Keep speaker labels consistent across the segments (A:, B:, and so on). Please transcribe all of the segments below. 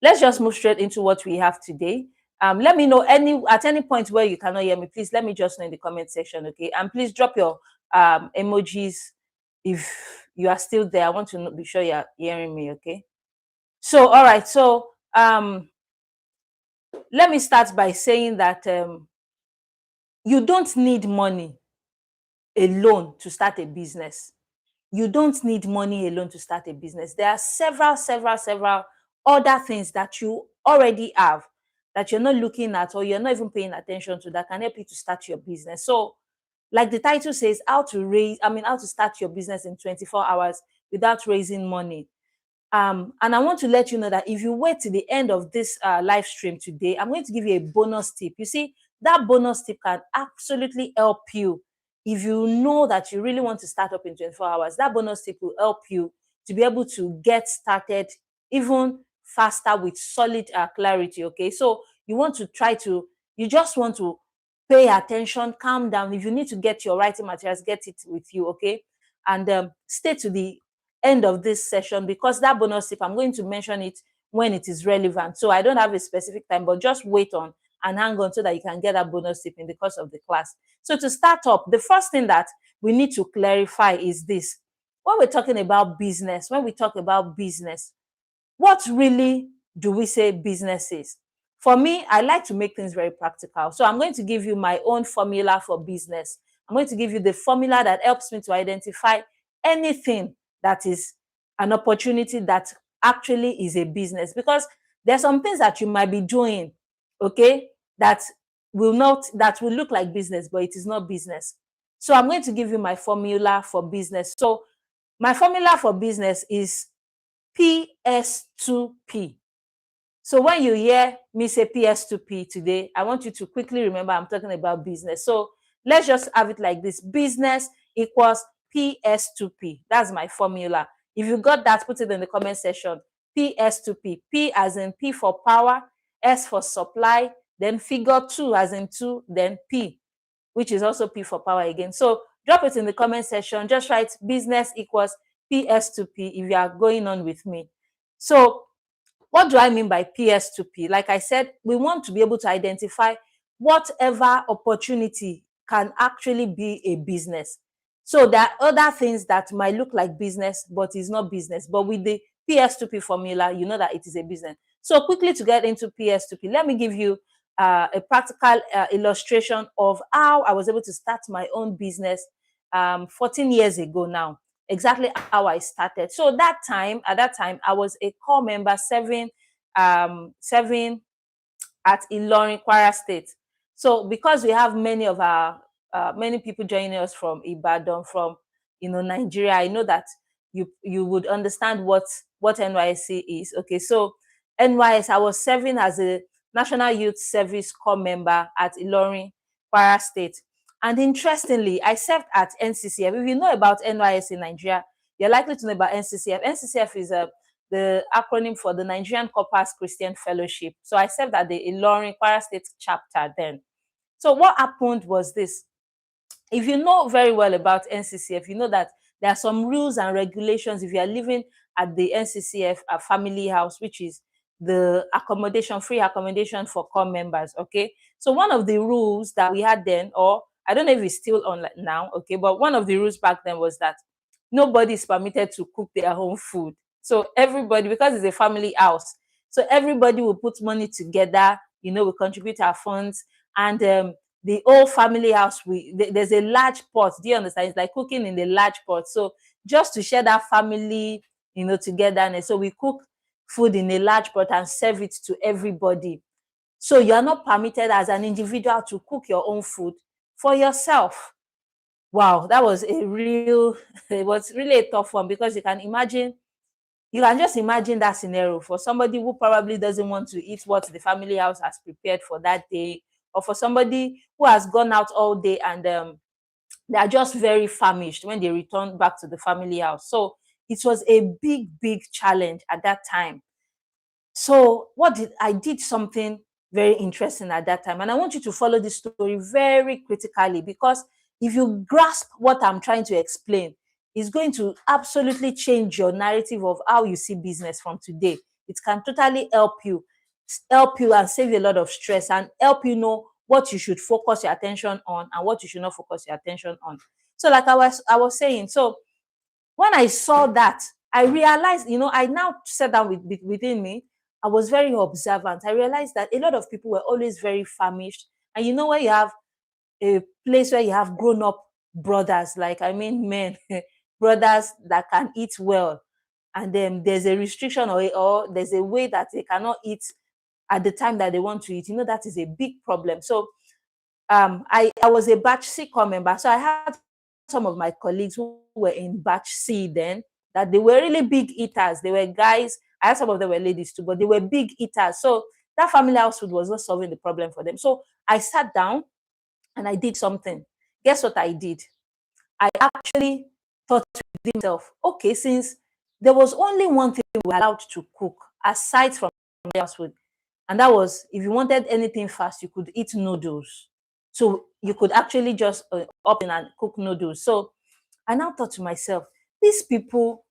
A: let's just move straight into what we have today. Let me know at any point where you cannot hear me, please let me just know in the comment section, okay? And please drop your emojis if you are still there. I want to be sure you're hearing me, okay? So, all right. So, let me start by saying that you don't need money alone to start a business. You don't need money alone to start a business. There are several other things that you already have that you're not looking at or you're not even paying attention to that can help you to start your business. So, like the title says, how to start your business in 24 hours without raising money. And I want to let you know that if you wait to the end of this live stream today, I'm going to give you a bonus tip. You see, that bonus tip can absolutely help you. If you know that you really want to start up in 24 hours, that bonus tip will help you to be able to get started even faster with solid clarity, okay? So you just want to pay attention, calm down. If you need to get your writing materials, get it with you, okay? And stay to the end of this session, because that bonus tip, I'm going to mention it when it is relevant. So I don't have a specific time, but just wait on and hang on so that you can get that bonus tip in the course of the class. So to start up, the first thing that we need to clarify is this. When we're talking about business, what really do we say business is? For me, I like to make things very practical. So I'm going to give you my own formula for business. I'm going to give you the formula that helps me to identify anything that is an opportunity that actually is a business. Because there's some things that you might be doing, okay, that will look like business, but it is not business. So I'm going to give you my formula for business. So my formula for business is PS2P. So when you hear me say PS2P today, I want you to quickly remember I'm talking about business. So let's just have it like this. Business equals PS2P. That's my formula. If you got that, put it in the comment section. PS2P. P as in P for power, S for supply, then figure 2 as in 2, then P, which is also P for power again. So drop it in the comment section. Just write business equals PS2P if you are going on with me. So what do I mean by PS2P? Like I said, we want to be able to identify whatever opportunity can actually be a business. So there are other things that might look like business, but is not business. But with the PS2P formula, you know that it is a business. So quickly to get into PS2P, let me give you a practical illustration of how I was able to start my own business 14 years ago now. Exactly how I started. So at that time, I was a core member serving at Ilorin, Kwara State. So because we have many people joining us from Ibadan, from Nigeria, I know that you would understand what NYSC is. Okay, so NYS, I was serving as a National Youth Service Corps member at Ilorin, Kwara State. And interestingly, I served at NCCF. If you know about NYS in Nigeria, you're likely to know about NCCF. NCCF is the acronym for the Nigerian Corpus Christian Fellowship. So I served at the Ilorin Kwara State chapter then. So what happened was this. If you know very well about NCCF, you know that there are some rules and regulations if you are living at the NCCF family house, which is the free accommodation for core members, okay? So one of the rules that we had then, or I don't know if it's still on now, okay, but one of the rules back then was that nobody is permitted to cook their own food. So everybody, because it's a family house, so everybody will put money together, we contribute our funds, and the whole family house, there's a large pot. Do you understand? It's like cooking in a large pot. So just to share that family, togetherness. So we cook food in a large pot and serve it to everybody. So you are not permitted as an individual to cook your own food for yourself. Wow, that was it was really a tough one, because you can just imagine that scenario for somebody who probably doesn't want to eat what the family house has prepared for that day, or for somebody who has gone out all day and they are just very famished when they return back to the family house. So it was a big challenge at that time. So I did something very interesting at that time. And I want you to follow this story very critically, because if you grasp what I'm trying to explain, it's going to absolutely change your narrative of how you see business from today. it can totally help you and save you a lot of stress and help you know what you should focus your attention on and what you should not focus your attention on. So like I was saying, so when I saw that, I realized, I now sat down within me. I was very observant. I realized that a lot of people were always very famished. And when you have a place where you have grown up brothers, like, I mean, men, brothers that can eat well, and then there's a restriction or there's a way that they cannot eat at the time that they want to eat, that is a big problem. So I was a batch C core member. So I had some of my colleagues who were in batch C then, that they were really big eaters. They were guys. I had some of them were ladies too, but they were big eaters. So that family house food was not solving the problem for them. So I sat down and I did something. Guess what I did? I actually thought to myself, okay, since there was only one thing we were allowed to cook aside from house food, and that was, if you wanted anything fast, you could eat noodles. So you could actually just up in and cook noodles. So I now thought to myself, these people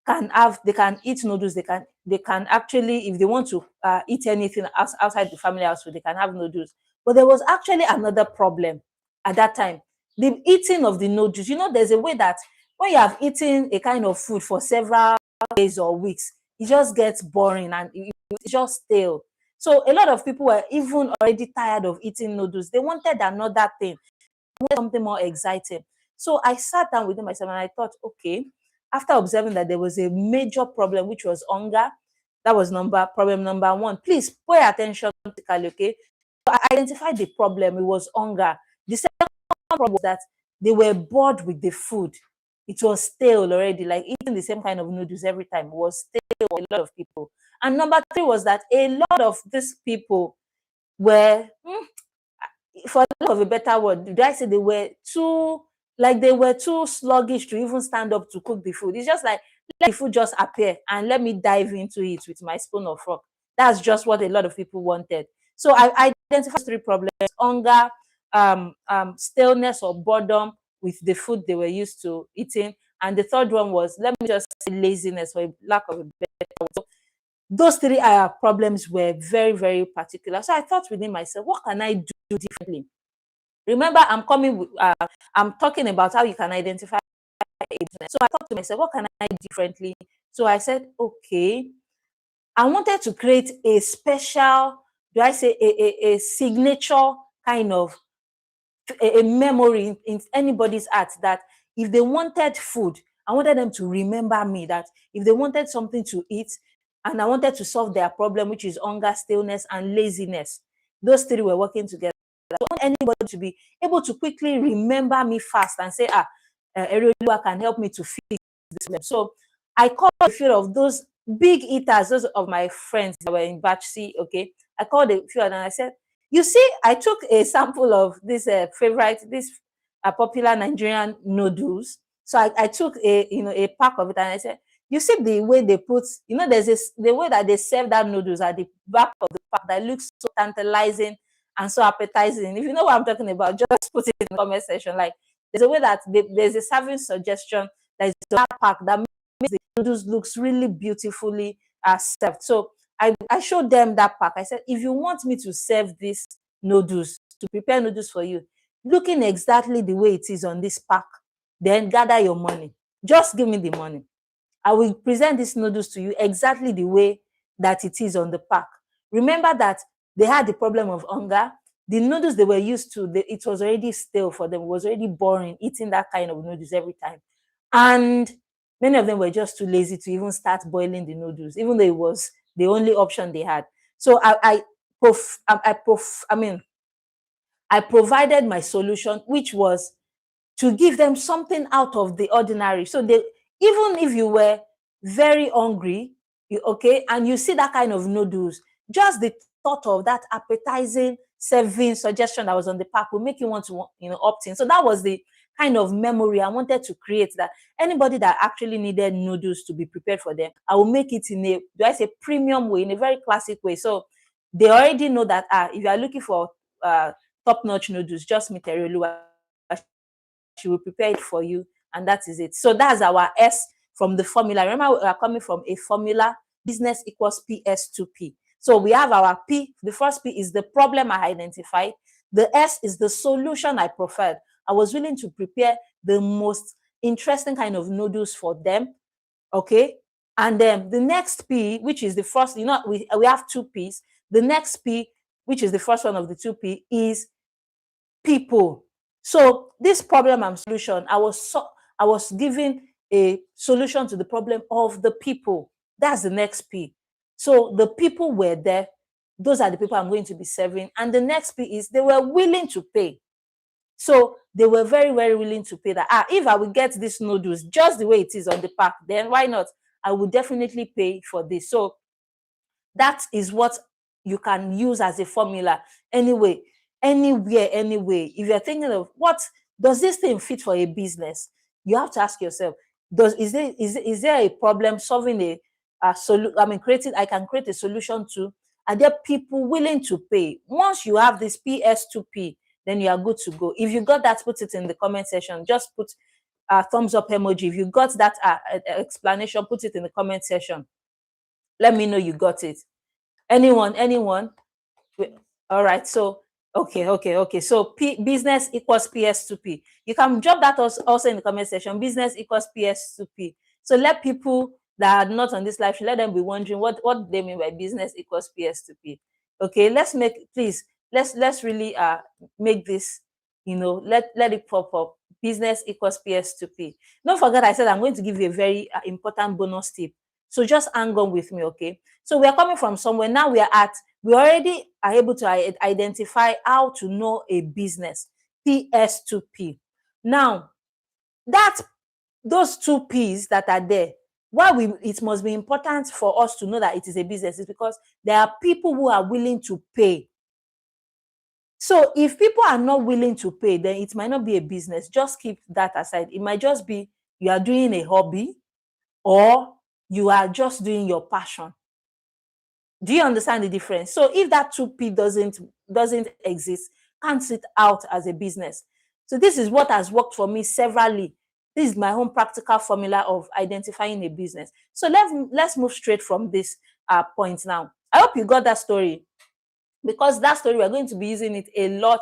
A: they can eat noodles. They can actually, if they want to eat anything outside the family house, they can have noodles. But there was actually another problem at that time. The eating of the noodles. There's a way that when you have eaten a kind of food for several days or weeks, it just gets boring and it's just stale. So a lot of people were even already tired of eating noodles. They wanted another thing, something more exciting. So I sat down with myself and I thought, okay, after observing that there was a major problem, which was hunger, that was problem number one. Please pay attention, okay? So I identified the problem. It was hunger. The second problem was that they were bored with the food. It was stale already, like eating the same kind of noodles every time. It was stale for a lot of people. And number three was that a lot of these people were, for lack of a better word, did I say they were too sluggish to even stand up to cook the food. It's just like, let the food just appear and let me dive into it with my spoon or fork. That's just what a lot of people wanted. So I identified three problems: hunger, staleness or boredom with the food they were used to eating, and the third one was, let me just say, laziness, for lack of a better word. So those three problems were very, very particular. So I thought within myself, what can I do differently? Remember, I'm talking about how you can identify it. So I thought to myself, what can I do differently? So I said, okay, I wanted to create a special, do I say a signature kind of a memory in anybody's heart, that if they wanted food, I wanted them to remember me, that if they wanted something to eat, and I wanted to solve their problem, which is hunger, staleness, and laziness. Those three were working together. I want anybody to be able to quickly remember me fast and say, EriOluwa can help me to fix this problem. So I called a few of those big eaters, those of my friends that were in batch C, okay? I called a few and I said, you see, I took a sample of this popular Nigerian noodles. So I took a pack of it and I said, you see the way they put, there's the way that they serve that noodles at the back of the pack that looks so tantalizing and so appetizing. If you know what I'm talking about, just put it in the comment section. Like, there's a way that there's a serving suggestion that is that pack that makes the noodles looks really beautifully served. So I showed them that pack. I said, if you want me to serve these noodles, to prepare noodles for you, looking exactly the way it is on this pack, then gather your money. Just give me the money. I will present these noodles to you exactly the way that it is on the pack. Remember that they had the problem of hunger. The noodles they were used to, it was already stale for them. It was already boring eating that kind of noodles every time. And many of them were just too lazy to even start boiling the noodles, even though it was the only option they had. So I provided my solution, which was to give them something out of the ordinary. So they, even if you were very hungry, okay, and you see that kind of noodles, just the thought of that appetizing serving suggestion that was on the pack will make you want to, opt in. So that was the kind of memory I wanted to create, that anybody that actually needed noodles to be prepared for them, I will make it in a, do I say, premium way, in a very classic way. So they already know that if you are looking for top-notch noodles, just meet EriOluwa. She will prepare it for you, and that is it. So that's our S from the formula. Remember, we are coming from a formula business equals PS2P. So we have our P. The first P is the problem I identified. The S is the solution I preferred. I was willing to prepare the most interesting kind of noodles for them. Okay. And then the next P, which is the first, we have two P's. The next P, which is the first one of the two P, is people. So this problem and solution, I was giving a solution to the problem of the people. That's the next P. So the people were there. Those are the people I'm going to be serving. And the next P is they were willing to pay. So they were very, very willing to pay that. If I would get these noodles just the way it is on the pack, then why not? I would definitely pay for this. So that is what you can use as a formula. Anyway, anywhere, anyway. If you're thinking of what does this thing fit for a business, you have to ask yourself: is there a problem solving I can create a solution to? Are there people willing to pay? Once you have this PS2P, then you are good to go. If you got that, put it in the comment section. Just put a thumbs up emoji. If you got that explanation, put it in the comment section. Let me know you got it. Anyone? All right. So okay. So business equals PS2P. You can drop that also in the comment section. Business equals PS2P. So let people that are not on this live show, let them be wondering what they mean by business equals PS2P. Okay, let's really make this, let it pop up. Business equals PS2P. Don't forget, I said I'm going to give you a very important bonus tip. So just hang on with me, okay? So we are coming from somewhere. Now we already are able to identify how to know a business, PS2P. Now, those two P's that are there, why it must be important for us to know that it is a business is because there are people who are willing to pay. So if people are not willing to pay, then it might not be a business. Just keep that aside. It might just be you are doing a hobby or you are just doing your passion. Do you understand the difference? So if that 2P doesn't exist, can't it out as a business. So this is what has worked for me severally. This is my own practical formula of identifying a business. So let's move straight from this point now. I hope you got that story, because that story, we're going to be using it a lot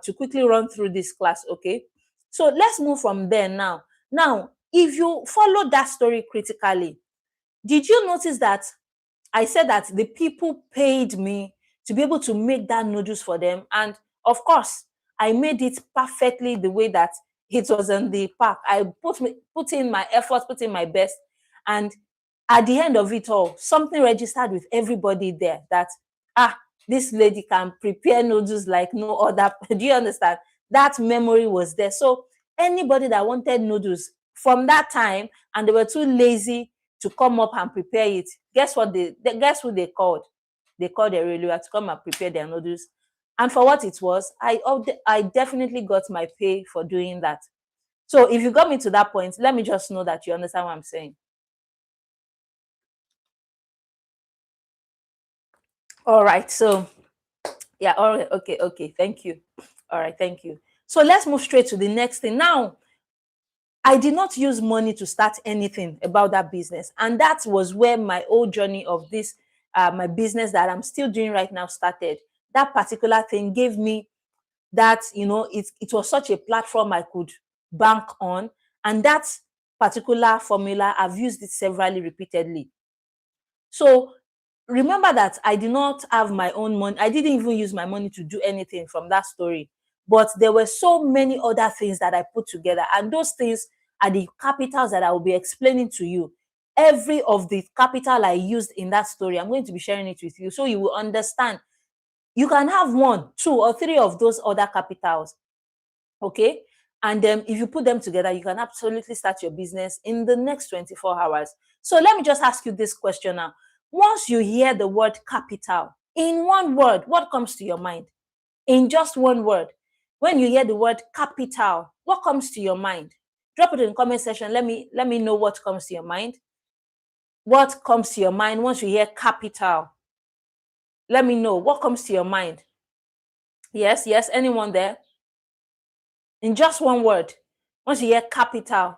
A: to quickly run through this class, okay? So let's move from there now. Now, if you follow that story critically, did you notice that I said that the people paid me to be able to make that noodles for them? And of course, I made it perfectly the way that it was in the pack. I put in my effort, put in my best. And at the end of it all, something registered with everybody there that, this lady can prepare noodles like no other. Do you understand? That memory was there. So anybody that wanted noodles from that time and they were too lazy to come up and prepare it, guess who they called? They called EriOluwa to come and prepare their noodles. And for what it was, I definitely got my pay for doing that. So if you got me to that point, let me just know that you understand what I'm saying. All right. So yeah, all right, okay, thank you. All right, thank you. So let's move straight to the next thing. Now, I did not use money to start anything about that business. And that was where my whole journey of this, my business that I'm still doing right now started. That particular thing gave me that, it was such a platform I could bank on. And that particular formula, I've used it severally, repeatedly. So remember that I did not have my own money. I didn't even use my money to do anything from that story. But there were so many other things that I put together. And those things are the capitals that I will be explaining to you. Every of the capital I used in that story, I'm going to be sharing it with you so you will understand. You can have 1, 2, or 3 of those other capitals. Okay? And then if you put them together, you can absolutely start your business in the next 24 hours. So let me just ask you this question now. Once you hear the word capital, in one word, what comes to your mind? In just one word. When you hear the word capital, what comes to your mind? Drop it in the comment section. Let me know what comes to your mind. What comes to your mind once you hear capital? Let me know what comes to your mind. Yes, anyone there? In just one word, once you hear capital,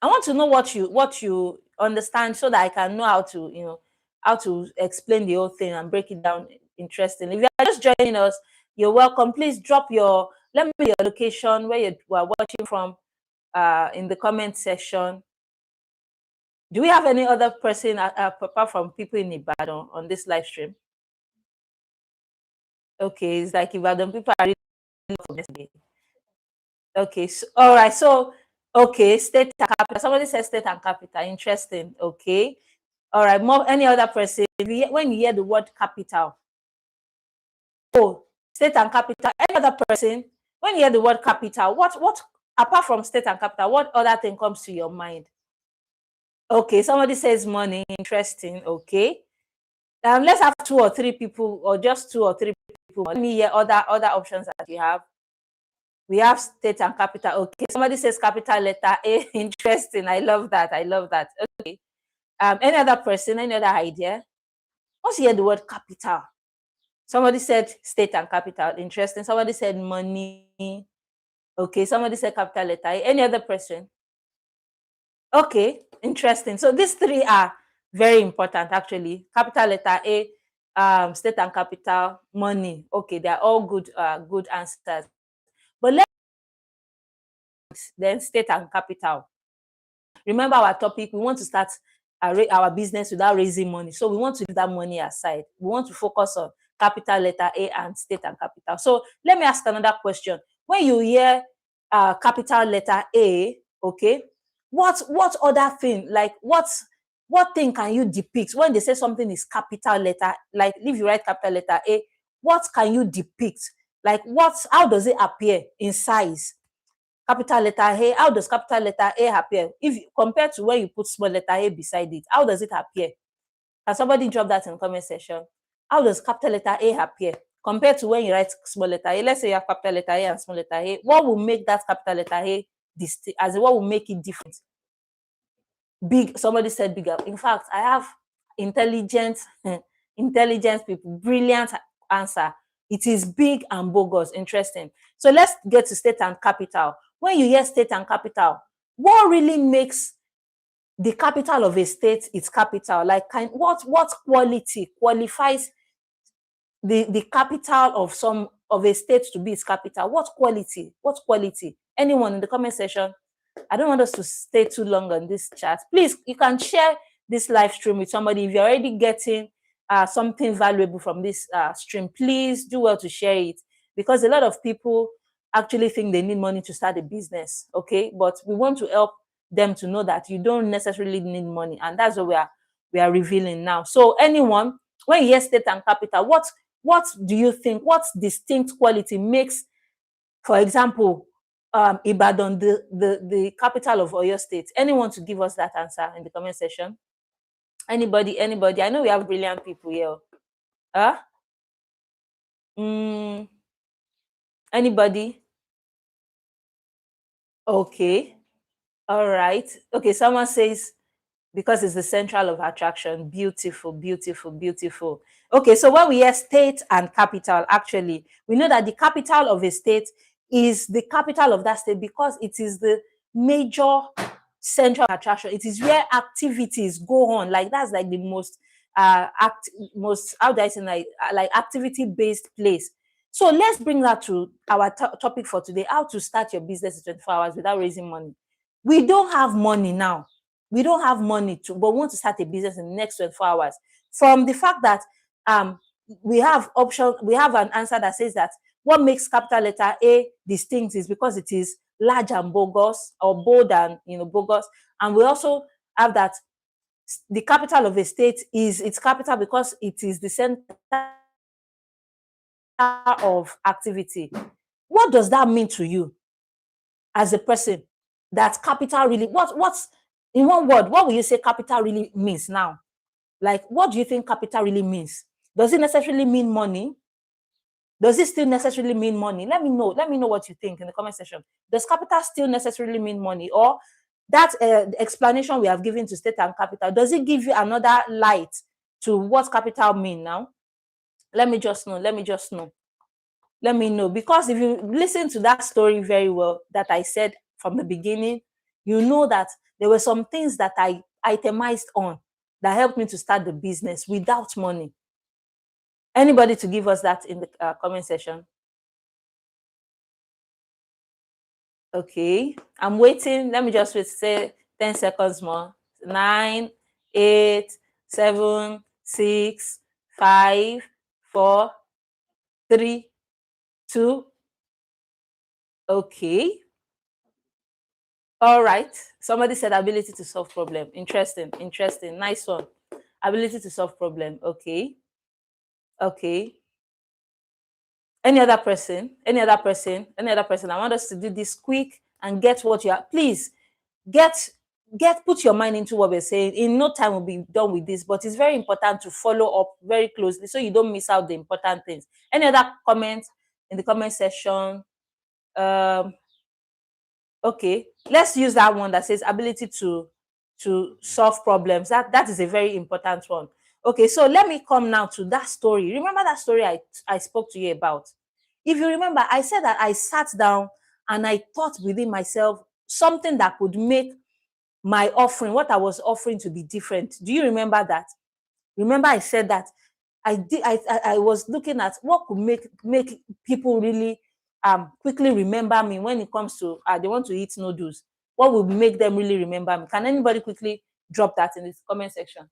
A: I want to know what you understand so that I can know how to, how to explain the whole thing and break it down interestingly. If you are just joining us, you're welcome. Please drop let me know your location, where you are watching from, in the comment section. Do we have any other person apart from people in Ibadan on this live stream? Okay, it's like Ibadan people are really for this day. Okay, so, all right. So, okay, state and capital. Somebody said state and capital. Interesting. Okay. All right. More, any other person? When you hear the word capital, oh, state and capital. Any other person? When you hear the word capital, what apart from state and capital, what other thing comes to your mind? Okay, somebody says money. Interesting. Okay. Let's have two or three people, or just two or three people. Let me hear other options that you have. We have state and capital. Okay. Somebody says capital letter A. Interesting. I love that. I love that. Okay. Any other person, any other idea? Once you hear the word capital, somebody said state and capital. Interesting. Somebody said money. Okay. Somebody said capital letter A. Any other person? Okay. Interesting. So these three are very important, actually. Capital letter A, state and capital, money. Okay. They're all good answers. But let's then state and capital. Remember our topic, we want to start our business without raising money. So we want to leave that money aside. We want to focus on capital letter A and state and capital. So let me ask another question. When you hear capital letter A, okay, what other thing, like what thing can you depict when they say something is capital letter? Like if you write capital letter A, what can you depict? Like how does it appear in size? Capital letter A, how does capital letter A appear? If compared to when you put small letter A beside it, how does it appear? Can somebody drop that in the comment section? How does capital letter A appear compared to when you write small letter A? Let's say you have capital letter A and small letter A. What will make that capital letter A distinct? As in, what will make it different? Big. Somebody said bigger. In fact, I have intelligent people. Brilliant answer. It is big and bogus. Interesting. So let's get to state and capital. When you hear state and capital, what really makes the capital of a state its capital? Like, what quality qualifies the capital of a state to be its capital? What quality? What quality? Anyone in the comment section? I don't want us to stay too long on this chat. Please, you can share this live stream with somebody. If you're already getting something valuable from this stream, please do well to share it, because a lot of people actually think they need money to start a business, okay? But we want to help them to know that you don't necessarily need money, and that's what we are revealing now. So anyone, when you hear state and capital, what do you think? What distinct quality makes, for example, Ibadan the capital of Oyo State? Anyone to give us that answer in the comment section? Anybody? I know we have brilliant people here. Anybody? Okay. All right. Okay, someone says because it's the central of attraction. Beautiful, beautiful, beautiful. Okay, so when we hear state and capital, actually, we know that the capital of a state is the capital of that state because it is the major central attraction. It is where activities go on. Like that's like the most how do I say, like activity-based place. So let's bring that to our topic for today: how to start your business in 24 hours without raising money. We don't have money now. We don't have money but we want to start a business in the next 24 hours. From the fact that we have an answer that says that what makes capital letter A distinct is because it is large and bogus, or bold and bogus. And we also have that the capital of a state is its capital because it is the center of activity. What does that mean to you as a person? That capital really, what's in one word, what will you say capital really means now? Like, what do you think capital really means? Does it necessarily mean money? Does it still necessarily mean money? Let me know what you think in the comment section. Does capital still necessarily mean money? Or that explanation we have given to state and capital, does it give you another light to what capital mean now? Let me just know. Let me know. Because if you listen to that story very well that I said from the beginning, you know that there were some things that I itemized on that helped me to start the business without money. Anybody to give us that in the comment section? Okay, I'm waiting. Let me just wait, say 10 seconds more. 9, 8, 7, 6, 5, 4, 3, 2. Okay. All right. Somebody said ability to solve problem. Interesting. Interesting. Nice one. Ability to solve problem. Okay. Okay. Any other person? Any other person? Any other person? I want us to do this quick and get what you are. Please get put your mind into what we're saying. In no time we'll be done with this, but it's very important to follow up very closely so you don't miss out the important things. Any other comments in the comment section? Okay, let's use that one that says ability to solve problems. That is a very important one. Okay, so let me come now to that story. Remember that story I spoke to you about? If you remember, I said that I sat down and I thought within myself something that could make my offering, what I was offering, to be different. Do you remember that? Remember I said that I was looking at what could make people really quickly remember me when it comes to they want to eat noodles. What would make them really remember me? Can anybody quickly drop that in the comment section?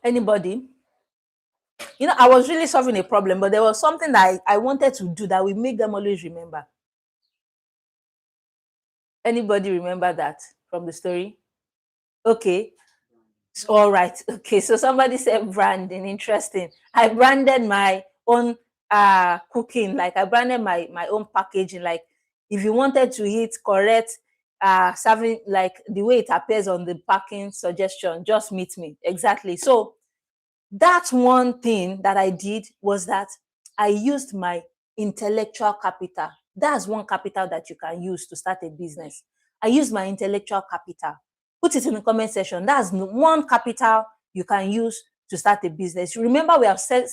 A: Anybody? You know, I was really solving a problem, but there was something that I wanted to do that will make them always remember. Anybody remember that from the story? Okay. All right. Okay. So somebody said branding. Interesting. I branded my own cooking. Like I branded my own packaging. Like if you wanted to eat correct serving, like the way it appears on the packing suggestion, just meet me. Exactly. So that one thing that I did was that I used my intellectual capital. That's one capital that you can use to start a business. I used my intellectual capital. Put it in the comment section. That's one capital you can use to start a business. Remember, we have stated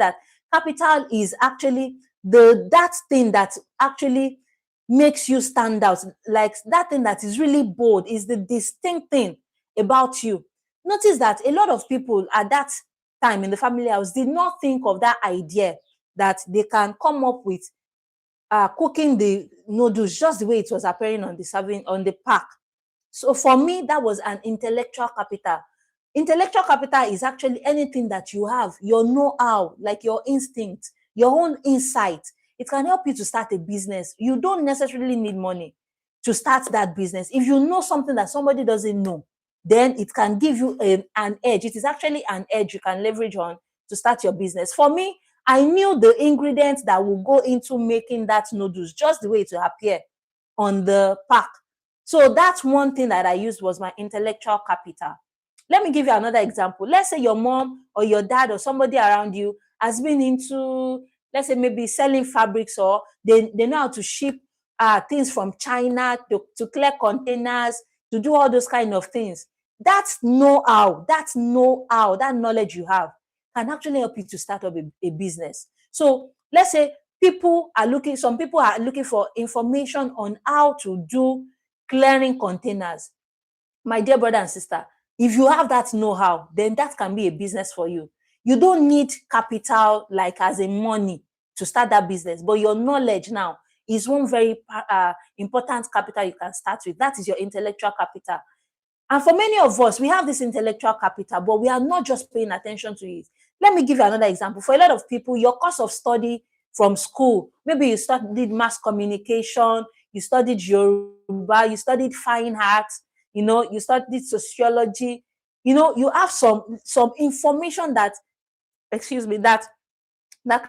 A: that capital is actually that thing that actually makes you stand out. Like that thing that is really bold, is the distinct thing about you. Notice that a lot of people at that time in the family house did not think of that idea that they can come up with cooking the noodles just the way it was appearing on the serving on the pack. So for me, that was an intellectual capital. Intellectual capital is actually anything that you have, your know-how, like your instinct, your own insight. It can help you to start a business. You don't necessarily need money to start that business. If you know something that somebody doesn't know, then it can give you an edge. It is actually an edge you can leverage on to start your business. For me, I knew the ingredients that will go into making that noodles just the way it will appear on the pack. So that's one thing that I used was my intellectual capital. Let me give you another example. Let's say your mom or your dad or somebody around you has been into, let's say, maybe selling fabrics, or they know how to ship things from China to clear containers, to do all those kind of things. That's know-how, that knowledge you have can actually help you to start up a business. So let's say some people are looking for information on how to do clearing containers. My dear brother and sister, if you have that know-how, then that can be a business for you. You don't need capital like as a money to start that business, but your knowledge now is one very important capital you can start with. That is your intellectual capital. And for many of us, we have this intellectual capital, but we are not just paying attention to it. Let me give you another example. For a lot of people, your course of study from school, maybe you studied mass communication, you studied Yoruba, you studied fine arts, you studied sociology, you have some information that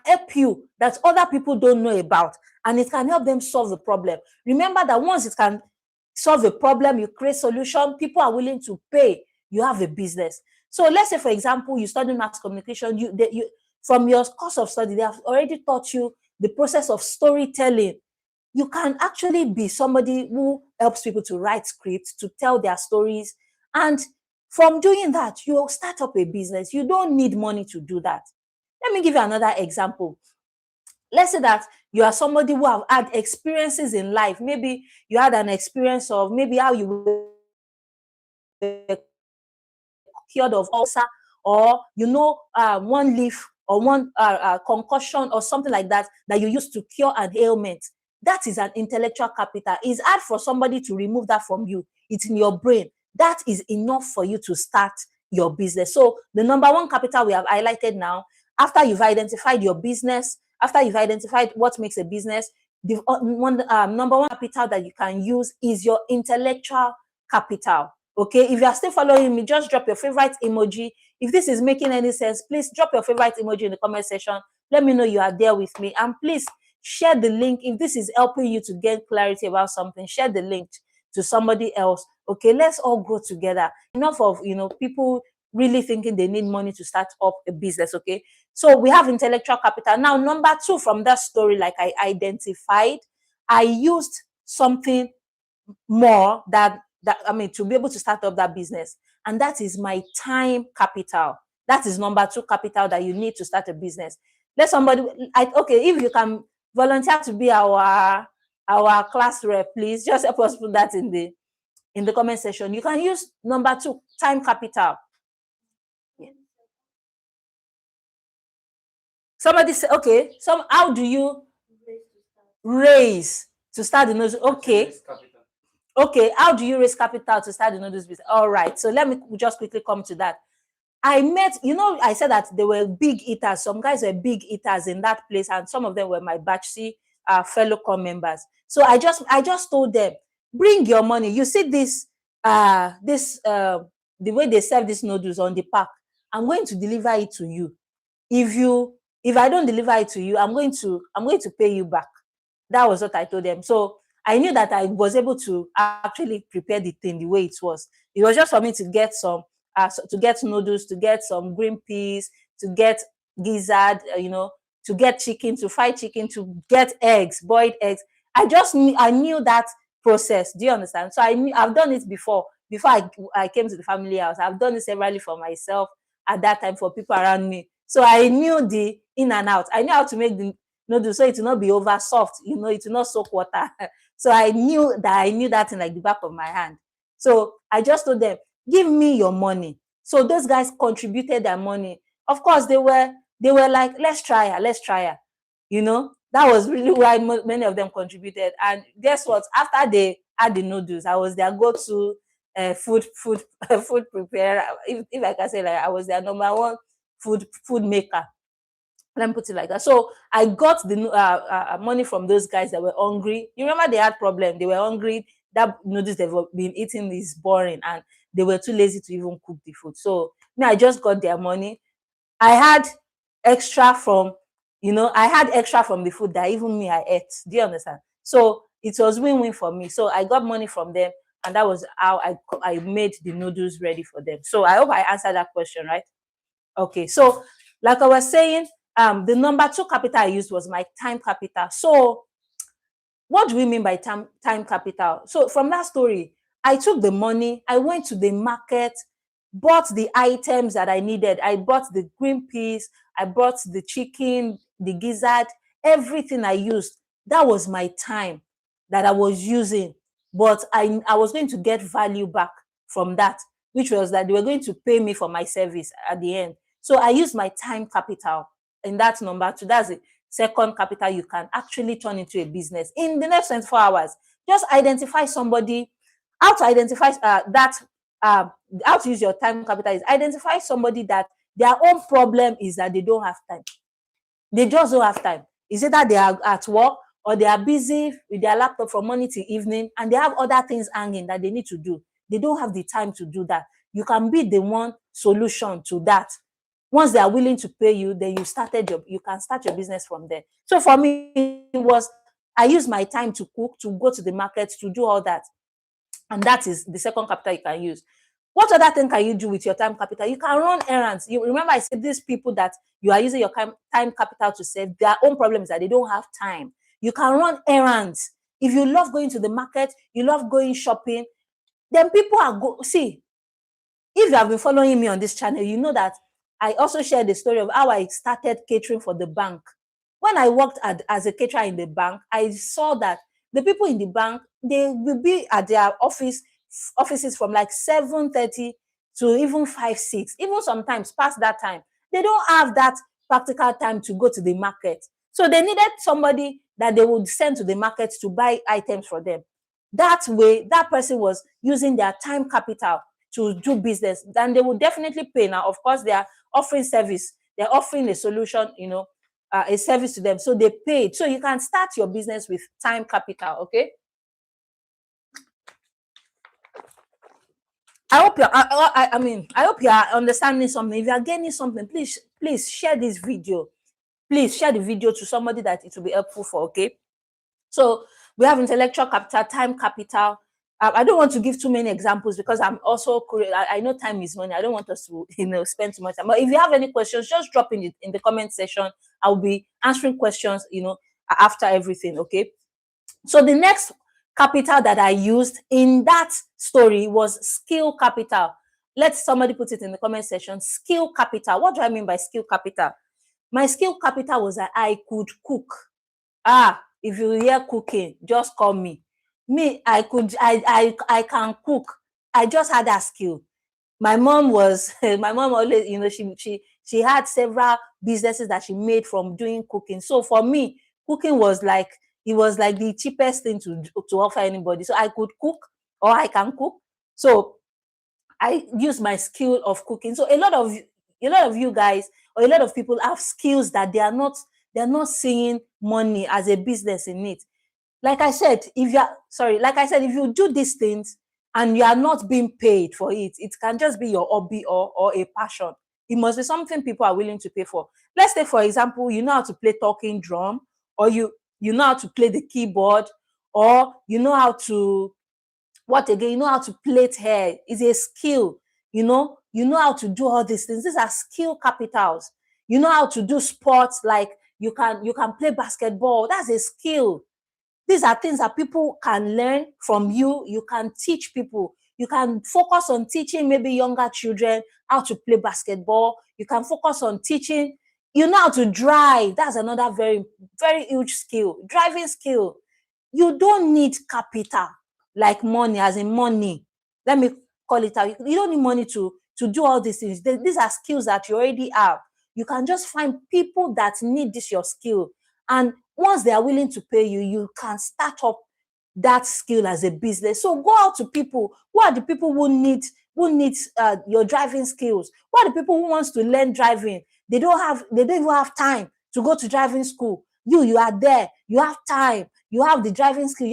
A: help you, that other people don't know about, and it can help them solve the problem. Remember that once it can solve a problem, you create solution, people are willing to pay, you have a business. So let's say, for example, you study mass communication, from your course of study, they have already taught you the process of storytelling. You can actually be somebody who helps people to write scripts, to tell their stories. And from doing that, you'll start up a business. You don't need money to do that. Let me give you another example. let's say that you are somebody who have had experiences in life. Maybe you had an experience of maybe how you were cured of ulcer, or one leaf or one concussion or something like that that you used to cure an ailment. That is an intellectual capital. It's hard for somebody to remove that from you. It's in your brain. That is enough for you to start your business. So the number one capital we have highlighted now, after you've identified your business, after you've identified what makes a business, the number one capital that you can use is your intellectual capital. Okay, if you are still following me, just drop your favorite emoji. If this is making any sense, please drop your favorite emoji in the comment section. Let me know you are there with me, and please share the link. If this is helping you to get clarity about something, share the link to somebody else. Okay, let's all grow together. Enough of people really thinking they need money to start up a business. Okay, so we have intellectual capital. Now, number two from that story, like I identified, I used something more to be able to start up that business, and that is my time capital. That is number two capital that you need to start a business. Let somebody, okay, if you can volunteer to be our class rep, please just help us put that in the comment section. You can use number two, time capital. Somebody say, okay, how do you raise to start the noodles? Okay, how do you raise capital to start the noodles business? All right, so let me just quickly come to that. I met, I said that they were big eaters. Some guys were big eaters in that place, and some of them were my batch C fellow core members. So I just told them, bring your money. You see the way they serve these noodles on the pack. I'm going to deliver it to you. If I don't deliver it to you, I'm going to pay you back. That was what I told them. So I knew that I was able to actually prepare the thing the way it was. It was just for me to get to get noodles, to get some green peas, to get gizzard, to get chicken, to fry chicken, to get eggs, boiled eggs. I knew that process. Do you understand? So I've done it before. Before I came to the family house, I've done it severally for myself at that time, for people around me. So I knew the in and out. I knew how to make the noodles so it will not be over soft, it will not soak water. So I knew that in like the back of my hand. So I just told them, give me your money. So those guys contributed their money. Of course, they were like, let's try her. That was really why many of them contributed. And guess what? After they had the noodles, I was their go-to food preparer. If I can say, like, I was their number one food maker. Let me put it like that. So I got the money from those guys that were hungry. You remember they had problem. They were hungry. That noodles they've been eating is boring, and they were too lazy to even cook the food. So I just got their money. I had extra from the food that even me I ate. Do you understand? So it was win-win for me. So I got money from them, and that was how I made the noodles ready for them. So I hope I answered that question, right? Okay. So like I was saying, the number two capital I used was my time capital. So what do we mean by time capital? So from that story, I took the money, I went to the market, bought the items that I needed. I bought the green peas, I bought the chicken, the gizzard, everything I used. That was my time that I was using. But I was going to get value back from that, which was that they were going to pay me for my service at the end. So I used my time capital in that number two. That's the second capital you can actually turn into a business in the next 24 hours. Just identify somebody. How to identify how to use your time capital is identify somebody that their own problem is that they don't have time. They just don't have time. Is it that they are at work, or they are busy with their laptop from morning to evening, and they have other things hanging that they need to do? They don't have the time to do that. You can be the one solution to that. Once they are willing to pay you, then you can start your business from there. So for me, I use my time to cook, to go to the market, to do all that. And that is the second capital you can use. What other thing can you do with your time capital? You can run errands. You remember I said these people that you are using your time capital to save, their own problems that they don't have time. You can run errands. If you love going to the market, you love going shopping, then people see, if you have been following me on this channel, you know that I also shared the story of how I started catering for the bank. when I worked as a caterer in the bank, I saw that the people in the bank, they will be at their offices from like 7:30 to even 5, 6, even sometimes past that time. They don't have that practical time to go to the market. So they needed somebody that they would send to the market to buy items for them. That way, that person was using their time capital to do business. Then they would definitely pay. Now, of course, they are offering service. They're offering a solution, a service to them. So they paid. So you can start your business with time capital, okay? I hope I hope you are understanding something. If you are gaining something, please share this video. Please share the video to somebody that it will be helpful for, okay? So we have intellectual capital, time capital. I don't want to give too many examples because I'm also I know time is money. I don't want us to spend too much time. But if you have any questions, just drop in the comment section. I'll be answering questions after everything, okay? So the next capital that I used in that story was skill capital. Let somebody put it in the comment section. Skill capital. What do I mean by skill capital? My skill capital was that I could cook. If you hear cooking, just call me. I can cook. I just had that skill. My mom always, she had several businesses that she made from doing cooking. So for me, cooking was like the cheapest thing to offer anybody. So I could cook, or I can cook. So I use my skill of cooking. So a lot of you guys, or a lot of people, have skills that they're not seeing money as a business in it. Like I said, if you do these things and you are not being paid for it, it can just be your hobby or a passion. It must be something people are willing to pay for. Let's say, for example, you know how to play talking drum, or you know how to play the keyboard, or you know how to you know how to plait hair. Is a skill. You know how to do all these things. These are skill capitals. You know how to do sports, like you can play basketball. That's a skill. These are things that people can learn from you. You can teach people. You can focus on teaching maybe younger children how to play basketball. You can focus on teaching, how to drive. That's another very, very huge skill. Driving skill. You don't need capital, like money, as in money. Let me call it out. You don't need money to do all these things. These are skills that you already have. You can just find people that need this, your skill. And once they are willing to pay you, you can start up that skill as a business. So go out to people. Who are the people who need your driving skills? Who are the people who wants to learn driving? They don't even have time to go to driving school. You are there. You have time. You have the driving skill.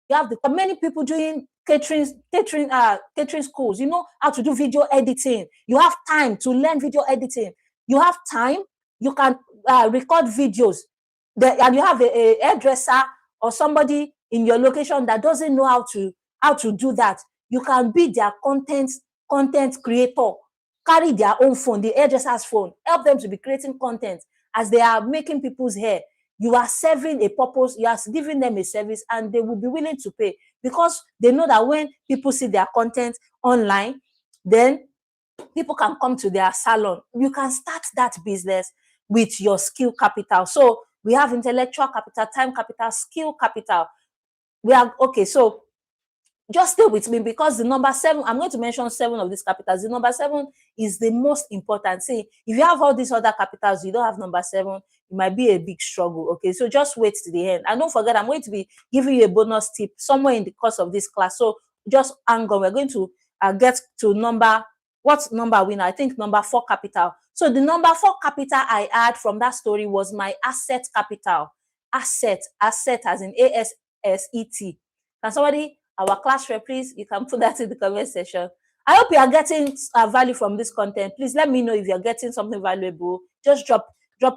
A: You have many people doing catering schools. You know how to do video editing. You have time to learn video editing. You have time. You can record videos. And you have a hairdresser or somebody in your location that doesn't know how to do that. You can be their content creator. Carry their own phone, the hairdresser's phone. Help them to be creating content as they are making people's hair. You are serving a purpose. You are giving them a service, and they will be willing to pay because they know that when people see their content online, then people can come to their salon. You can start that business with your skill capital. So we have intellectual capital, time capital, skill capital. We have, okay, so just stay with me, because the number 7, I'm going to mention 7 of these capitals. The number 7 is the most important. See, if you have all these other capitals, you don't have number 7, it might be a big struggle. Okay, so just wait to the end. And don't forget, I'm going to be giving you a bonus tip somewhere in the course of this class. So just hang on. We're going to get to what number are we now? I think number 4 capital. So the number 4 capital I had from that story was my asset capital. Asset as in ASSET. Can somebody, our class rep, please, you can put that in the comment section. I hope you are getting value from this content. Please let me know if you're getting something valuable. Just drop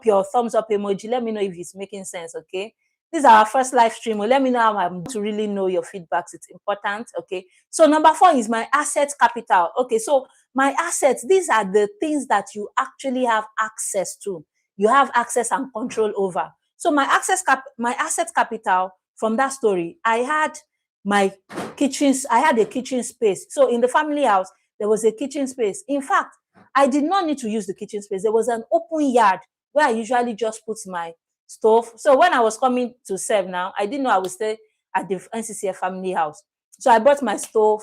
A: your thumbs up emoji. Let me know if it's making sense, okay? This is our first live stream. Let me know how I'm to really know your feedbacks. It's important, okay? So number 4 is my asset capital. Okay, so my assets, these are the things that you actually have access to. You have access and control over. So my asset capital from that story, I had a kitchen space. So in the family house, there was a kitchen space. In fact, I did not need to use the kitchen space. There was an open yard where I usually just put my stove. So when I was coming to serve now, I didn't know I would stay at the NCCF family house. So I bought my stove,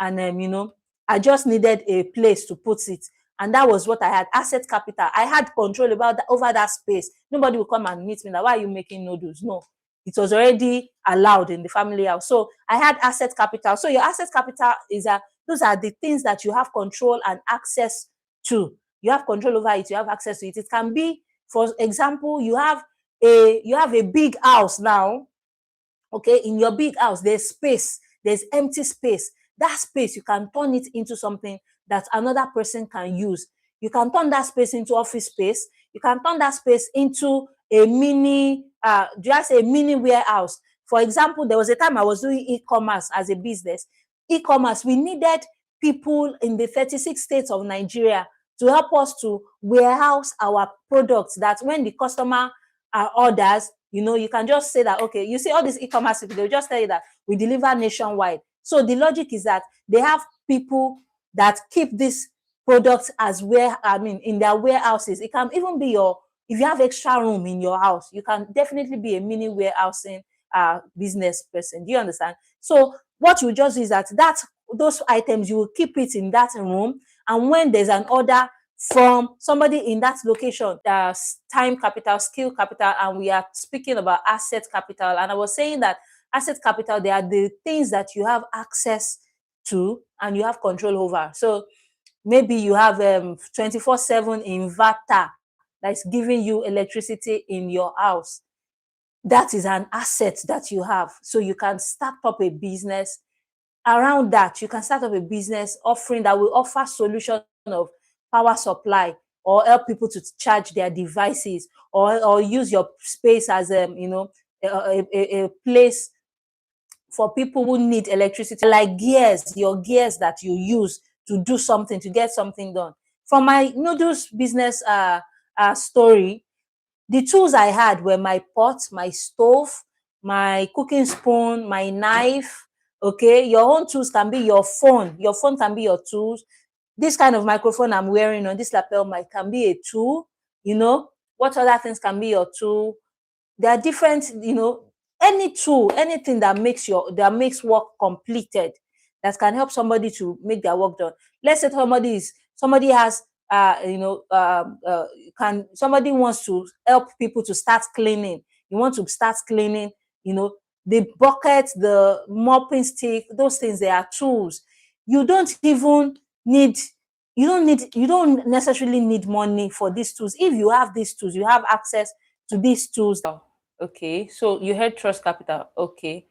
A: and I just needed a place to put it. And that was what I had, asset capital. I had control over that space. Nobody will come and meet me like, why are you making noodles? No, it was already allowed in the family house. So I had asset capital. So your asset capital is those are the things that you have control and access to. You have control over it. You have access to it. It can be, for example, you have a big house now. Okay, in your big house, there's space, there's empty space. That space, you can turn it into something that another person can use. You can turn that space into office space. You can turn that space into a mini, just a mini warehouse. For example, there was a time I was doing e-commerce as a business. E-commerce, we needed people in the 36 states of Nigeria to help us to warehouse our products, that when the customer orders, you can just say that, okay, you see all these e-commerce people, they'll just tell you that we deliver nationwide. So the logic is that they have people that keep these products in their warehouses. It can even be if you have extra room in your house, you can definitely be a mini warehousing business person. Do you understand? So what you just do is that those items, you will keep it in that room. And when there's an order from somebody in that location, time capital, skill capital, and we are speaking about asset capital. And I was saying that asset capital, they are the things that you have access to and you have control over. So maybe you have 24/7 inverter that's giving you electricity in your house. That is an asset that you have. So you can start up a business around that. You can start up a business offering that will offer solution of power supply, or help people to charge their devices, or use your space as a place for people who need electricity, like your gears that you use to do something, to get something done. From my noodles business story, the tools I had were my pot, my stove, my cooking spoon, my knife. Okay, your own tools can be your phone. Your phone can be your tools. This kind of microphone I'm wearing on this lapel mic can be a tool. What other things can be your tool? There are different, any tool, anything that makes work completed, that can help somebody to make their work done. Let's say somebody has somebody wants to help people to start cleaning. You want to start cleaning, the bucket, the mopping stick, those things, they are tools. You don't necessarily need money for these tools. If you have these tools, you have access to these tools. Okay, so you heard trust capital. Okay,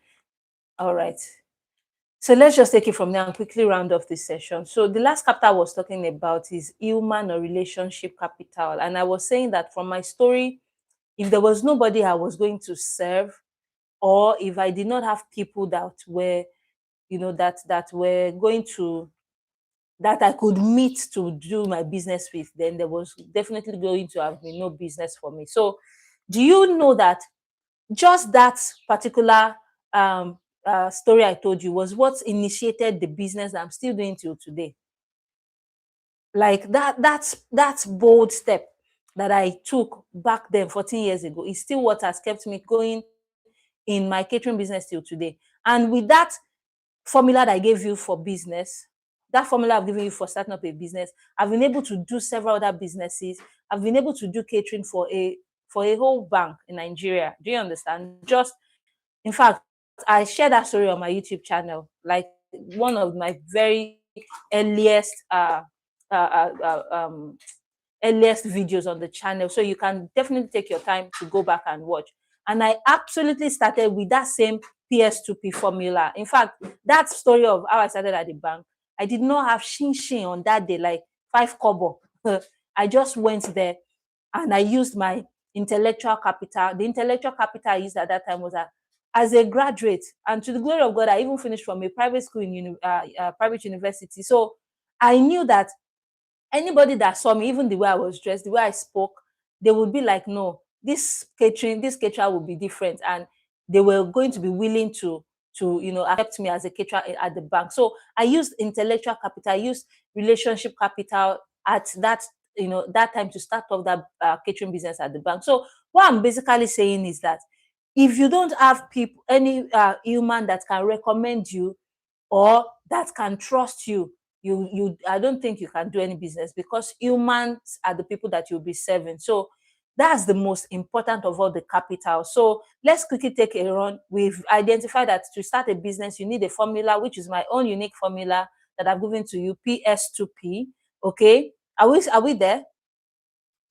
A: all right. So let's just take it from there and quickly round off this session. So the last capital I was talking about is human or relationship capital. And I was saying that from my story, if there was nobody I was going to serve, or if I did not have people that were, that were going to, that I could meet to do my business with, then there was definitely going to have been no business for me. So do you know that just that particular story I told you was what initiated the business I'm still doing till today? Like that's bold step that I took back then 14 years ago is still what has kept me going in my catering business till today. And with that formula that I gave you for business, that formula I've given you for starting up a business, I've been able to do several other businesses. I've been able to do catering for a whole bank in Nigeria. Do you understand? In fact, I share that story on my YouTube channel, like one of my very earliest earliest videos on the channel. So you can definitely take your time to go back and watch. And I absolutely started with that same PS2P formula. In fact, that story of how I started at the bank, I did not have shin on that day, like 5 kobo. I just went there and I used my intellectual capital. The intellectual capital I used at that time was as a graduate. And to the glory of God, I even finished from a private school in private university. So I knew that anybody that saw me, even the way I was dressed, the way I spoke, they would be like, no, this caterer will be different. And they were going to be willing to accept me as a caterer at the bank. So I used intellectual capital, I used relationship capital, at that, that time to start off that catering business at the bank. So what I'm basically saying is that if you don't have people, any human that can recommend you or that can trust you, I don't think you can do any business, because humans are the people that you'll be serving. So that's the most important of all the capital. So let's quickly take a run. We've identified that to start a business, you need a formula, which is my own unique formula that I've given to you, PS2P. Okay, are we there?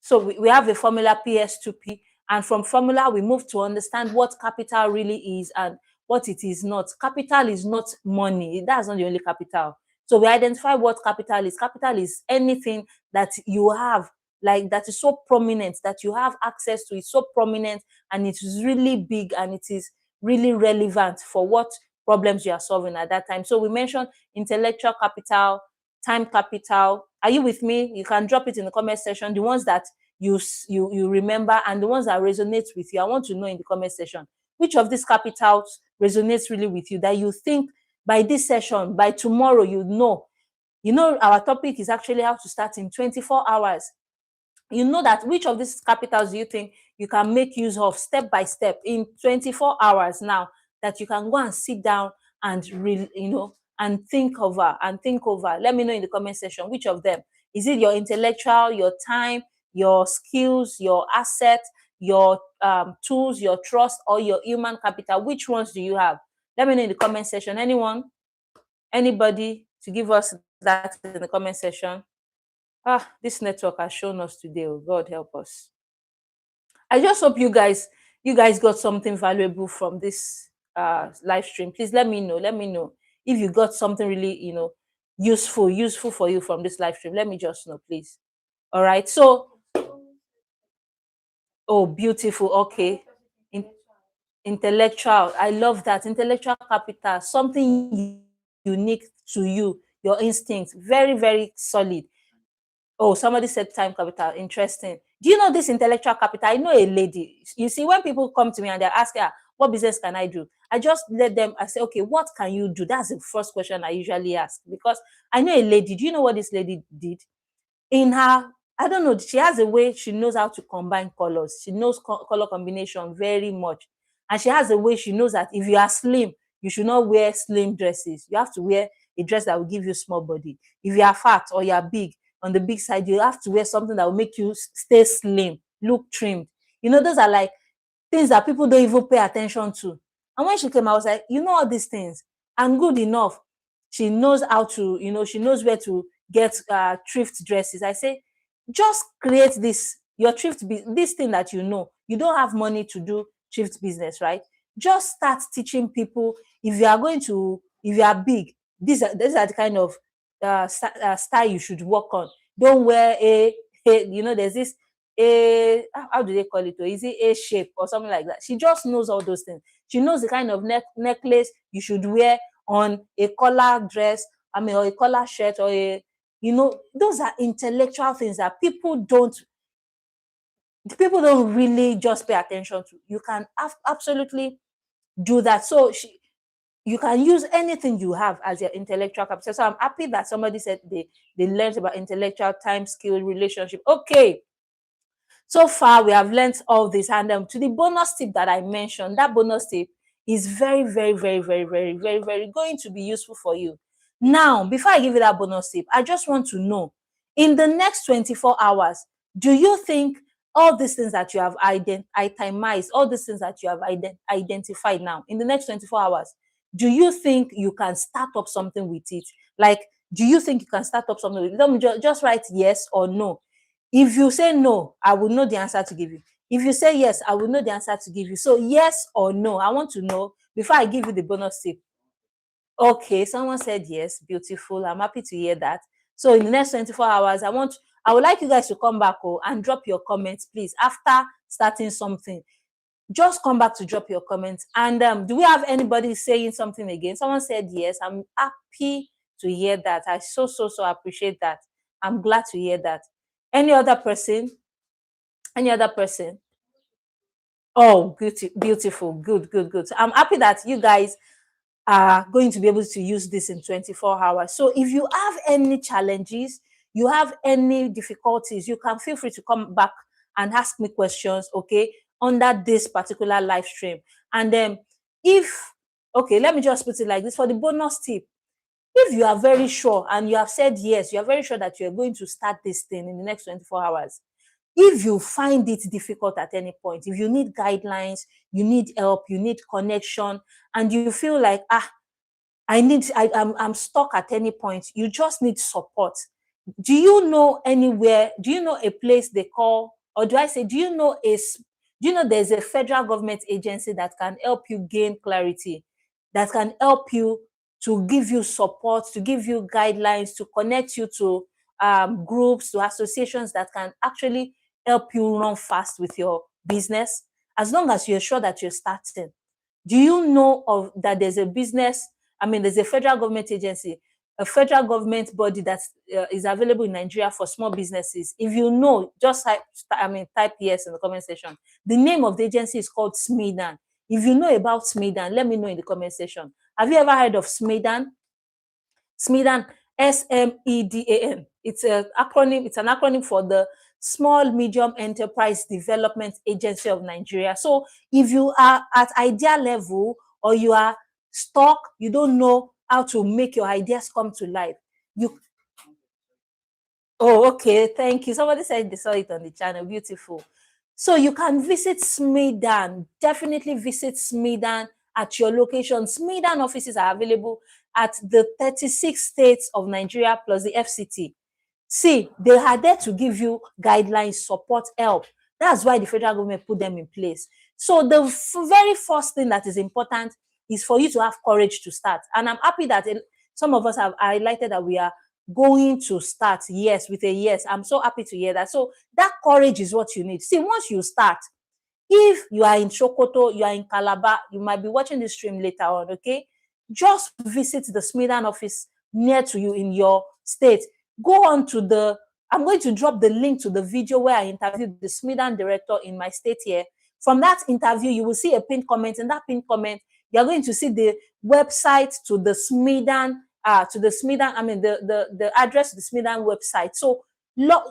A: So we have a formula, PS2P, and from formula we move to understand what capital really is and what it is not. Capital is not money. That's not the only capital. So we identify what capital is. Capital is anything that you have, like that is so prominent, that you have access to. It's so prominent and it is really big and it is really relevant for what problems you are solving at that time. So we mentioned intellectual capital, time capital. Are you with me? You can drop it in the comment section, the ones that you remember and the ones that resonate with you. I want to know in the comment section which of these capitals resonates really with you, that you think by this session, by tomorrow, our topic is actually how to start in 24 hours. You know that which of these capitals do you think you can make use of step by step in 24 hours now, that you can go and sit down and and think over. Let me know in the comment section which of them. Is it your intellectual, your time, your skills, your asset, your tools, your trust, or your human capital? Which ones do you have? Let me know in the comment section. Anyone? Anybody to give us that in the comment section? This network has shown us today. Oh, God help us. I just hope you guys got something valuable from this live stream. Please let me know. Let me know if you got something really, useful for you from this live stream. Let me just know, please. All right. So, oh, beautiful. Okay. Intellectual. I love that. Intellectual capital, something unique to you, your instinct. Very, very solid. Oh, somebody said time capital. Interesting. Do you know this intellectual capital? I know a lady. You see, when people come to me and they ask her, what business can I do? I just let them, I say, okay, what can you do? That's the first question I usually ask, because I know a lady. Do you know what this lady did? In her, I don't know, she has a way she knows how to combine colors. She knows color combination very much. And she has a way she knows that if you are slim, you should not wear slim dresses. You have to wear a dress that will give you small body. If you are fat or you are big, on the big side, you have to wear something that will make you stay slim, look trimmed. Those are like things that people don't even pay attention to. And when she came, I was like, all these things, and good enough. She knows how to, she knows where to get thrift dresses. I say, just create your thrift, this thing that you don't have money to do thrift business, right? Just start teaching people. If you are big, these are the kind of style you should work on. Don't wear there's this how do they call it? Is it A shape or something like that? She just knows all those things. She knows the kind of necklace you should wear on a collar dress, or a collar shirt, or those are intellectual things that people don't really just pay attention to. You can absolutely do that. So you can use anything you have as your intellectual capital. So I'm happy that somebody said they learned about intellectual, time, skill, relationship. Okay. So far, we have learned all this. And to the bonus tip that I mentioned, that bonus tip is very, very, very, very, very, very, very going to be useful for you. Now, before I give you that bonus tip, I just want to know, in the next 24 hours, do you think all these things that you have itemized, all these things that you have identified now, in the next 24 hours, do you think you can start up something with it? Like, do you think you can start up something with it? Let me just write yes or no. If you say no, I will know the answer to give you. If you say yes, I will know the answer to give you. So yes or no, I want to know before I give you the bonus tip. Okay, someone said yes. Beautiful. I'm happy to hear that. So in the next 24 hours, I would like you guys to come back and drop your comments, please. After starting something, just come back to drop your comments. And do we have anybody saying something again? Someone said yes. I'm happy to hear that. I so appreciate that. I'm glad to hear that. Any other person? Any other person? Oh, beautiful. Good. So I'm happy that you guys are going to be able to use this in 24 hours. So if you have any challenges, you have any difficulties, you can feel free to come back and ask me questions, okay, under this particular live stream. And then if, okay, let me just put it like this for the bonus tip. If you are very sure and you have said yes, you are very sure that you are going to start this thing in the next 24 hours. If you find it difficult at any point, if you need guidelines, you need help, you need connection, and you feel like, I'm stuck at any point, you just need support. Do you know anywhere, do you know a place they call, or do I say, do you know there's a federal government agency that can help you gain clarity, that can help you, to give you support, to give you guidelines, to connect you to groups, to associations that can actually help you run fast with your business, as long as you're sure that you're starting? Do you know of that there's a business, there's a federal government agency, a federal government body that is available in Nigeria for small businesses? If you know, just type yes in the comment section. The name of the agency is called SMEDAN. If you know about SMEDAN, let me know in the comment section. Have you ever heard of SMEDAN? SMEDAN, SMEDAN. It's an acronym for the Small Medium Enterprise Development Agency of Nigeria. So if you are at idea level, or you are stuck, you don't know how to make your ideas come to life, oh, okay, thank you. Somebody said they saw it on the channel. Beautiful. So you can visit SMEDAN. Definitely visit SMEDAN at your location. SMEDAN offices are available at the 36 states of Nigeria plus the FCT. See, they are there to give you guidelines, support, help. That's why the federal government put them in place. So the very first thing that is important is for you to have courage to start. And I'm happy that some of us have highlighted that we are going to start, yes, with a yes. I'm so happy to hear that. So that courage is what you need. See, once you start, if you are in Sokoto, you are in Calabar, you might be watching this stream later on, okay? Just visit the SMEDAN office near to you in your state. Go on to I'm going to drop the link to the video where I interviewed the SMEDAN director in my state here. From that interview, you will see a pinned comment. In that pinned comment, you're going to see the website to the SMEDAN, the address to the SMEDAN website. So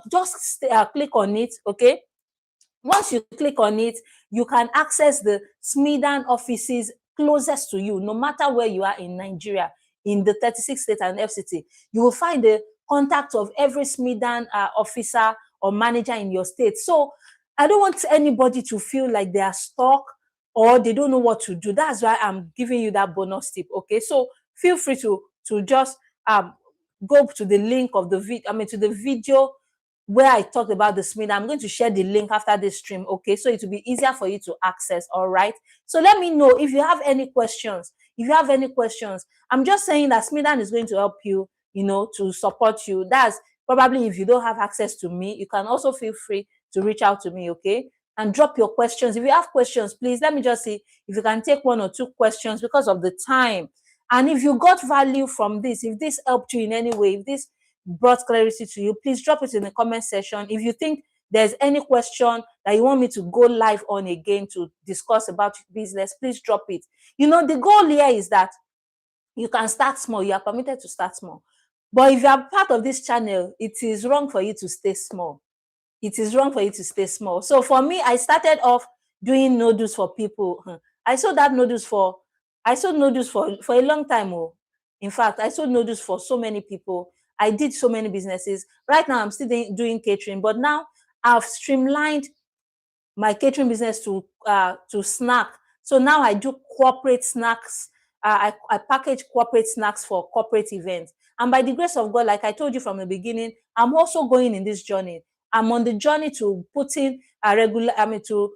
A: just click on it, okay? Once you click on it, you can access the SMEDAN offices closest to you, no matter where you are in Nigeria, in the 36 states and FCT. You will find the contact of every SMEDAN officer or manager in your state. So I don't want anybody to feel like they are stuck or they don't know what to do. That's why I'm giving you that bonus tip, okay? So feel free to just go to the link of the to the video where I talked about the SMEDAN. I'm going to share the link after this stream, okay? So it will be easier for you to access, all right? So let me know if you have any questions. If you have any questions, I'm just saying that SMEDAN is going to help you, to support you. That's probably if you don't have access to me, you can also feel free to reach out to me, okay? And drop your questions. If you have questions, please, let me just see if you can take 1 or 2 questions because of the time. And if you got value from this, if this helped you in any way, if this brought clarity to you, please drop it in the comment section. If you think there's any question that you want me to go live on again to discuss about business, please drop it. The goal here is that you can start small. You are permitted to start small. But if you are part of this channel, it is wrong for you to stay small. It is wrong for you to stay small. So for me, I started off doing noodles for people. I sold noodles for a long time. In fact, I sold noodles for so many people. I did so many businesses. Right now, I'm still doing catering, but now I've streamlined my catering business to snack. So now I do corporate snacks. I package corporate snacks for corporate events. And by the grace of God, like I told you from the beginning, I'm also going in this journey. I'm on the journey to putting to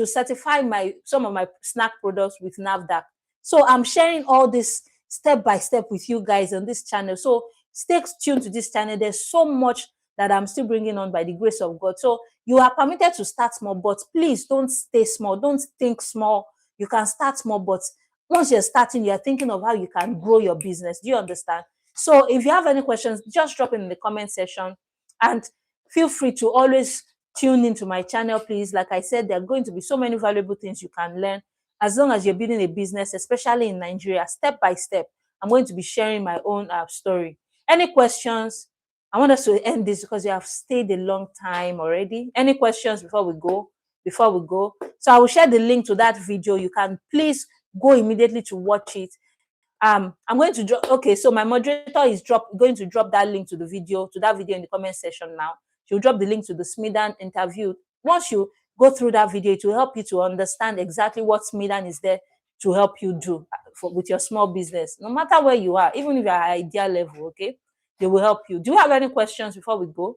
A: certify some of my snack products with NAFDAC. So I'm sharing all this step by step with you guys on this channel. So stay tuned to this channel. There's so much that I'm still bringing on by the grace of God. So you are permitted to start small, but please don't stay small. Don't think small. You can start small, but once you're starting, you're thinking of how you can grow your business. Do you understand? So if you have any questions, just drop it in the comment section. And feel free to always tune into my channel, please. Like I said, there are going to be so many valuable things you can learn as long as you're building a business, especially in Nigeria, step by step. I'm going to be sharing my own story. Any questions? I want us to end this because you have stayed a long time already. Any questions before we go? Before we go, so I will share the link to that video. You can please go immediately to watch it. I'm going to drop. Okay, so my moderator is going to drop that link to the video, to that video in the comment section now. She'll drop the link to the Smidan interview. Once you go through that video, it will help you to understand exactly what Smidan is there to help you do with your small business, no matter where you are, even if you're at idea level. Okay, they will help you. Do you have any questions before we go?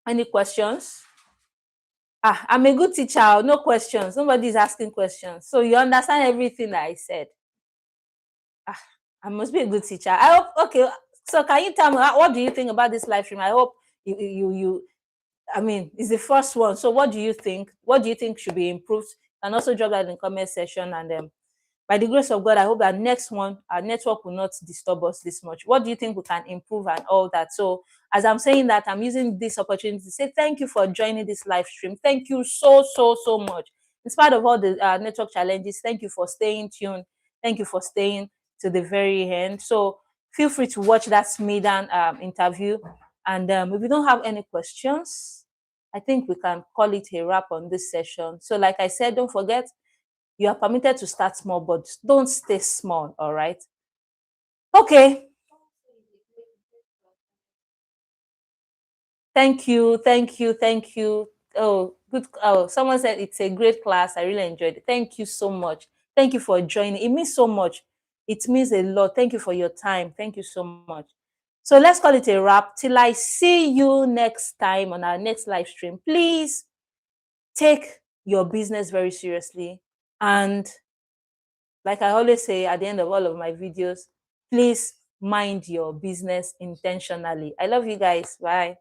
A: Any questions? I'm a good teacher. No questions. Nobody's asking questions. So you understand everything that I said. I must be a good teacher. I hope. Okay. So can you tell me what do you think about this live stream? I hope you I mean, it's the first one. So what do you think? What do you think should be improved? And also drop that in the comment section. And by the grace of God, I hope that next one, our network will not disturb us this much. What do you think we can improve and all that? So as I'm saying that, I'm using this opportunity to say thank you for joining this live stream. Thank you so much. In spite of all the network challenges, thank you for staying tuned. Thank you for staying to the very end. So feel free to watch that Smidan interview. And if we don't have any questions, I think we can call it a wrap on this session. So like I said, don't forget, you are permitted to start small, but don't stay small, all right? Okay. Thank you. Oh, good. Oh, someone said it's a great class. I really enjoyed it. Thank you so much. Thank you for joining. It means so much. It means a lot. Thank you for your time. Thank you so much. So let's call it a wrap. Till I see you next time on our next live stream. Please take your business very seriously. And like I always say at the end of all of my videos, please mind your business intentionally. I love you guys. Bye.